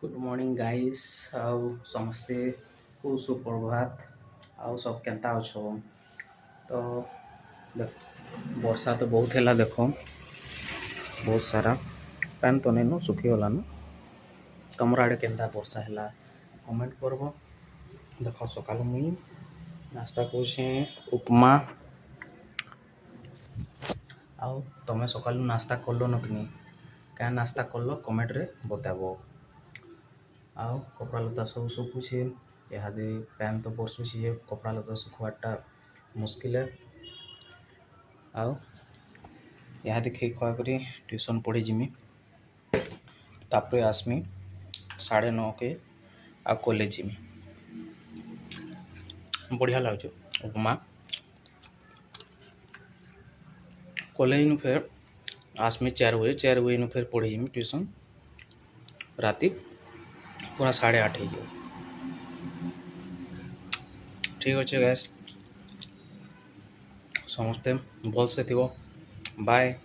Good morning guys आउ समस्ते को सुप्रभात आउ सब केंता अछो। तो वर्षा तो बहुत है देखो बहुत सारा पैन तो नहीं सुखी गलान तुम आड़े केंता वर्षा है कमेंट करब। देख सका मुई नाश्ता कर उपमा आउ तुम सका नाश्ता कल न कि क्या नाश्ता कल कमेंट रे बताब। आउ कपड़ा लता सब सुखुचे इहादे पैन तो बर्षुचे कपड़ा लता सुखवाटा मुस्किल है। आउ इहादे खे खुआ कर ट्यूशन पढ़ी जिमी तापर आसमी 9:30 के आ कॉलेज जिमी। बढ़िया लगे उपमा कॉलेज नु फिर आसमी 4 बजे नु फिर पढ़ी जिमी ट्यूशन राति पूरा 8:30 हो। ठीक अच्छे गैस समस्ते भल से थी बाय।